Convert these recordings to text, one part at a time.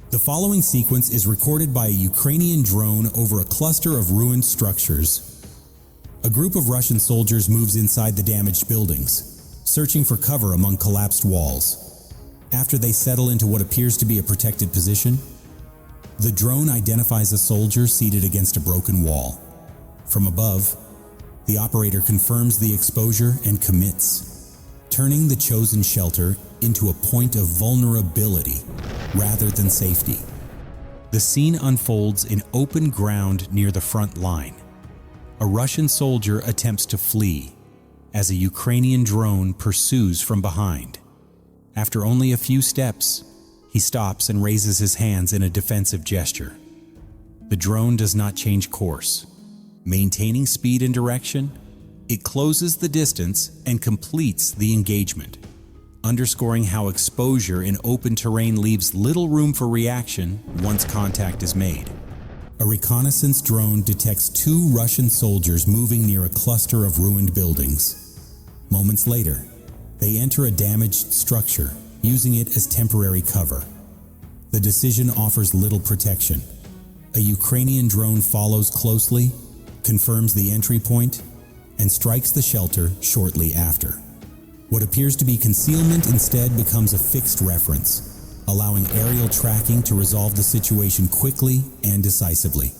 The following sequence is recorded by a Ukrainian drone over a cluster of ruined structures. A group of Russian soldiers moves inside the damaged buildings, searching for cover among collapsed walls. After they settle into what appears to be a protected position, the drone identifies a soldier seated against a broken wall. From above, the operator confirms the exposure and commits, turning the chosen shelter into a point of vulnerability rather than safety. The scene unfolds in open ground near the front line. A Russian soldier attempts to flee as a Ukrainian drone pursues from behind. After only a few steps, he stops and raises his hands in a defensive gesture. The drone does not change course. Maintaining speed and direction, it closes the distance and completes the engagement, underscoring how exposure in open terrain leaves little room for reaction once contact is made. A reconnaissance drone detects two Russian soldiers moving near a cluster of ruined buildings. Moments later, they enter a damaged structure, using it as temporary cover. The decision offers little protection. A Ukrainian drone follows closely, confirms the entry point, and strikes the shelter shortly after. What appears to be concealment instead becomes a fixed reference, allowing aerial tracking to resolve the situation quickly and decisively.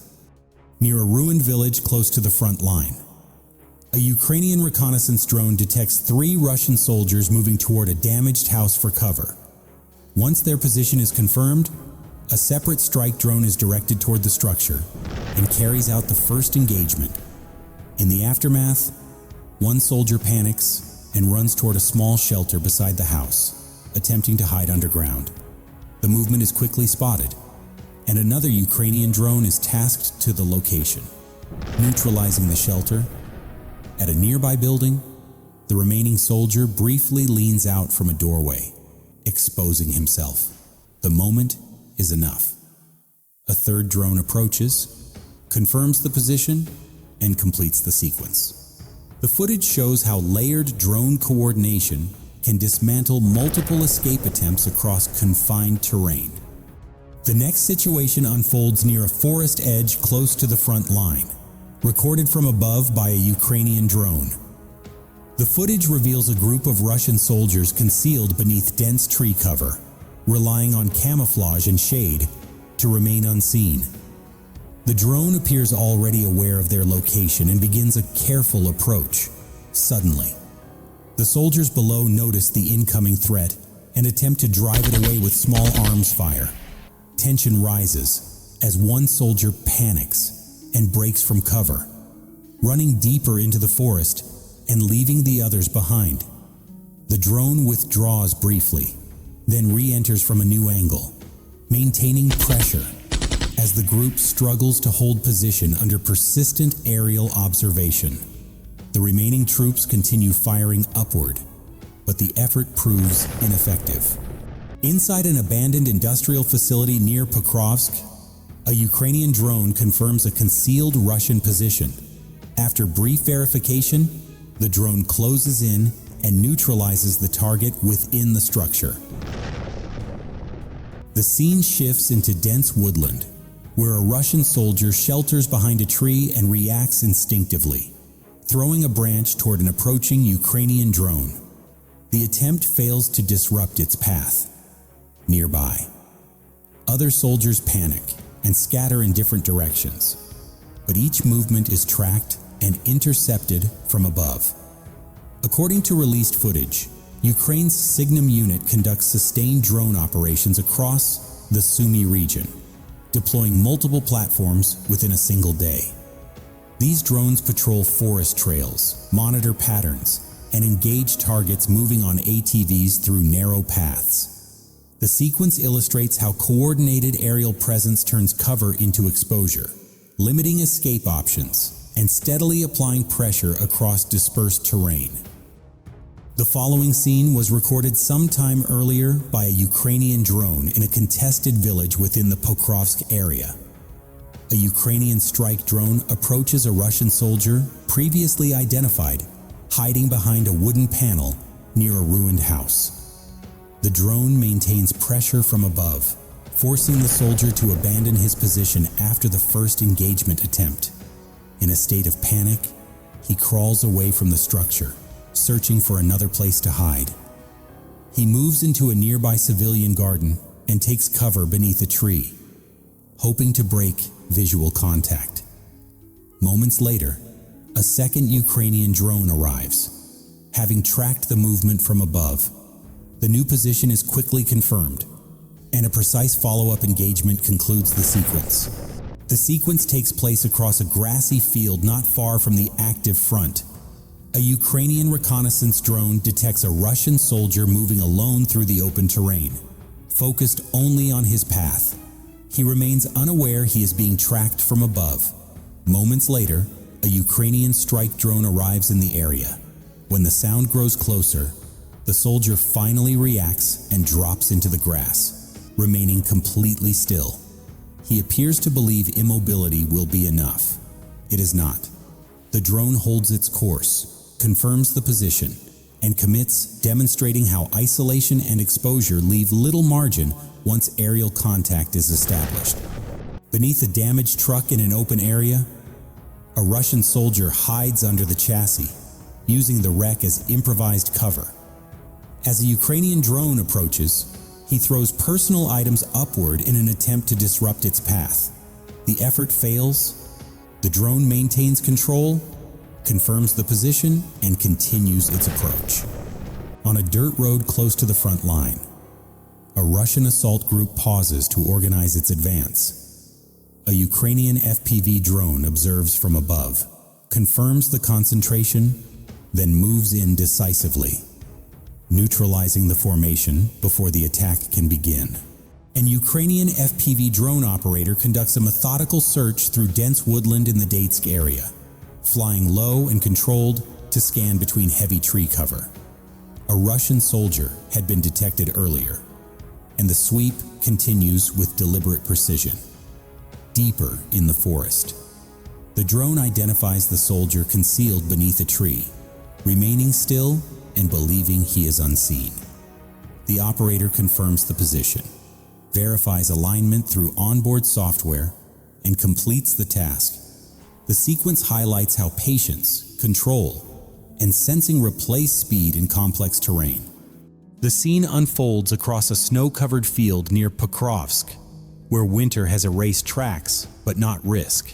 Near a ruined village close to the front line, a Ukrainian reconnaissance drone detects three Russian soldiers moving toward a damaged house for cover. Once their position is confirmed, a separate strike drone is directed toward the structure and carries out the first engagement. In the aftermath, one soldier panics and runs toward a small shelter beside the house, attempting to hide underground. The movement is quickly spotted, and another Ukrainian drone is tasked to the location, neutralizing the shelter. At a nearby building, the remaining soldier briefly leans out from a doorway, exposing himself. The moment is enough. A third drone approaches, confirms the position, and completes the sequence. The footage shows how layered drone coordination can dismantle multiple escape attempts across confined terrain. The next situation unfolds near a forest edge close to the front line, recorded from above by a Ukrainian drone. The footage reveals a group of Russian soldiers concealed beneath dense tree cover, relying on camouflage and shade to remain unseen. The drone appears already aware of their location and begins a careful approach. Suddenly, the soldiers below notice the incoming threat and attempt to drive it away with small arms fire. Tension rises as one soldier panics and breaks from cover, running deeper into the forest and leaving the others behind. The drone withdraws briefly, then re-enters from a new angle, maintaining pressure as the group struggles to hold position under persistent aerial observation. The remaining troops continue firing upward, but the effort proves ineffective. Inside an abandoned industrial facility near Pokrovsk, a Ukrainian drone confirms a concealed Russian position. After brief verification, the drone closes in and neutralizes the target within the structure. The scene shifts into dense woodland, where a Russian soldier shelters behind a tree and reacts instinctively, throwing a branch toward an approaching Ukrainian drone. The attempt fails to disrupt its path. Nearby, other soldiers panic and scatter in different directions, but each movement is tracked and intercepted from above. According to released footage, Ukraine's Signum unit conducts sustained drone operations across the Sumy region, deploying multiple platforms within a single day. These drones patrol forest trails, monitor patterns, and engage targets moving on ATVs through narrow paths. The sequence illustrates how coordinated aerial presence turns cover into exposure, limiting escape options and steadily applying pressure across dispersed terrain. The following scene was recorded sometime earlier by a Ukrainian drone in a contested village within the Pokrovsk area. A Ukrainian strike drone approaches a Russian soldier previously identified, hiding behind a wooden panel near a ruined house. The drone maintains pressure from above, forcing the soldier to abandon his position after the first engagement attempt. In a state of panic, he crawls away from the structure, searching for another place to hide. He moves into a nearby civilian garden and takes cover beneath a tree, hoping to break visual contact. Moments later, a second Ukrainian drone arrives. Having tracked the movement from above, the new position is quickly confirmed, and a precise follow-up engagement concludes the sequence. The sequence takes place across a grassy field not far from the active front. A Ukrainian reconnaissance drone detects a Russian soldier moving alone through the open terrain, focused only on his path. He remains unaware he is being tracked from above. Moments later, a Ukrainian strike drone arrives in the area. When the sound grows closer, the soldier finally reacts and drops into the grass, remaining completely still. He appears to believe immobility will be enough. It is not. The drone holds its course, confirms the position, and commits, demonstrating how isolation and exposure leave little margin once aerial contact is established. Beneath a damaged truck in an open area, a Russian soldier hides under the chassis, using the wreck as improvised cover. As a Ukrainian drone approaches, he throws personal items upward in an attempt to disrupt its path. The effort fails. The drone maintains control, confirms the position, and continues its approach. On a dirt road close to the front line, a Russian assault group pauses to organize its advance. A Ukrainian FPV drone observes from above, confirms the concentration, then moves in decisively, neutralizing the formation before the attack can begin. An Ukrainian FPV drone operator conducts a methodical search through dense woodland in the Donetsk area, flying low and controlled to scan between heavy tree cover. A Russian soldier had been detected earlier, and the sweep continues with deliberate precision. Deeper in the forest, the drone identifies the soldier concealed beneath a tree, remaining still and believing he is unseen. The operator confirms the position, verifies alignment through onboard software, and completes the task. The sequence highlights how patience, control, and sensing replace speed in complex terrain. The scene unfolds across a snow-covered field near Pokrovsk, where winter has erased tracks but not risk.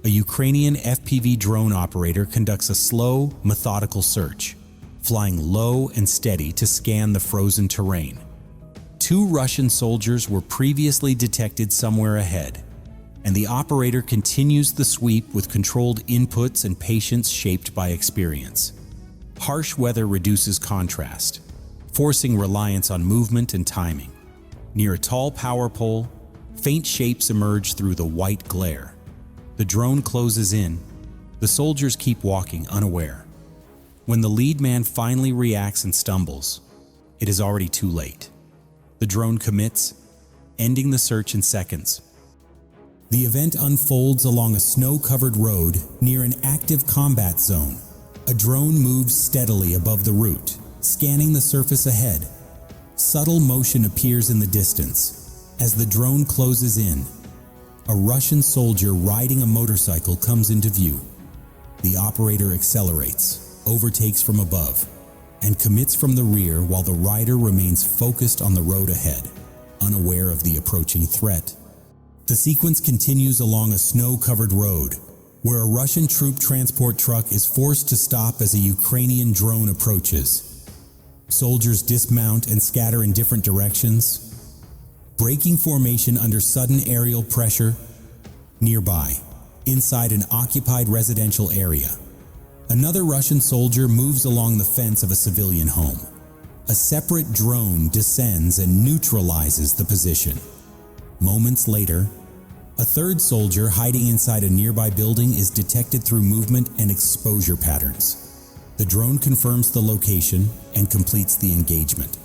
A Ukrainian FPV drone operator conducts a slow, methodical search, flying low and steady to scan the frozen terrain. Two Russian soldiers were previously detected somewhere ahead, and the operator continues the sweep with controlled inputs and patience shaped by experience. Harsh weather reduces contrast, forcing reliance on movement and timing. Near a tall power pole, faint shapes emerge through the white glare. The drone closes in. The soldiers keep walking, unaware. When the lead man finally reacts and stumbles, it is already too late. The drone commits, ending the search in seconds. The event unfolds along a snow-covered road near an active combat zone. A drone moves steadily above the route, scanning the surface ahead. Subtle motion appears in the distance. As the drone closes in, a Russian soldier riding a motorcycle comes into view. The operator accelerates, overtakes from above, and commits from the rear while the rider remains focused on the road ahead, unaware of the approaching threat. The sequence continues along a snow-covered road, where a Russian troop transport truck is forced to stop as a Ukrainian drone approaches. Soldiers dismount and scatter in different directions, breaking formation under sudden aerial pressure. Nearby, inside an occupied residential area, another Russian soldier moves along the fence of a civilian home. A separate drone descends and neutralizes the position. Moments later, a third soldier hiding inside a nearby building is detected through movement and exposure patterns. The drone confirms the location and completes the engagement.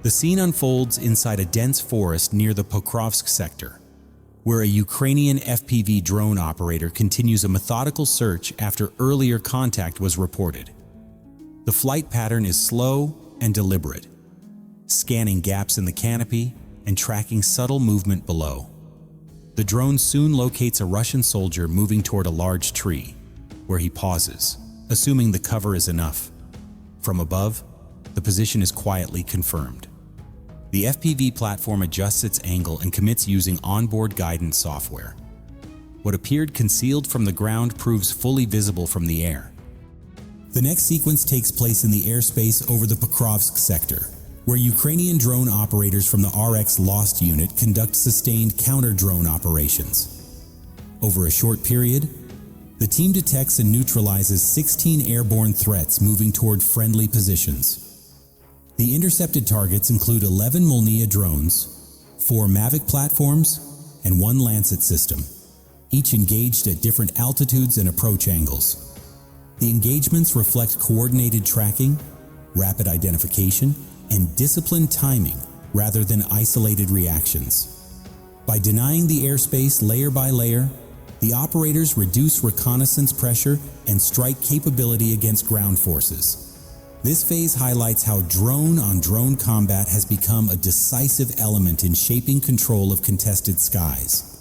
The scene unfolds inside a dense forest near the Pokrovsk sector, where a Ukrainian FPV drone operator continues a methodical search after earlier contact was reported. The flight pattern is slow and deliberate, scanning gaps in the canopy and tracking subtle movement below. The drone soon locates a Russian soldier moving toward a large tree, where he pauses, assuming the cover is enough. From above, the position is quietly confirmed. The FPV platform adjusts its angle and commits using onboard guidance software. What appeared concealed from the ground proves fully visible from the air. The next sequence takes place in the airspace over the Pokrovsk sector, where Ukrainian drone operators from the RX Lost unit conduct sustained counter-drone operations. Over a short period, the team detects and neutralizes 16 airborne threats moving toward friendly positions. The intercepted targets include 11 Molniya drones, 4 Mavic platforms, and 1 Lancet system, each engaged at different altitudes and approach angles. The engagements reflect coordinated tracking, rapid identification, and disciplined timing rather than isolated reactions. By denying the airspace layer by layer, the operators reduce reconnaissance pressure and strike capability against ground forces. This phase highlights how drone-on-drone combat has become a decisive element in shaping control of contested skies.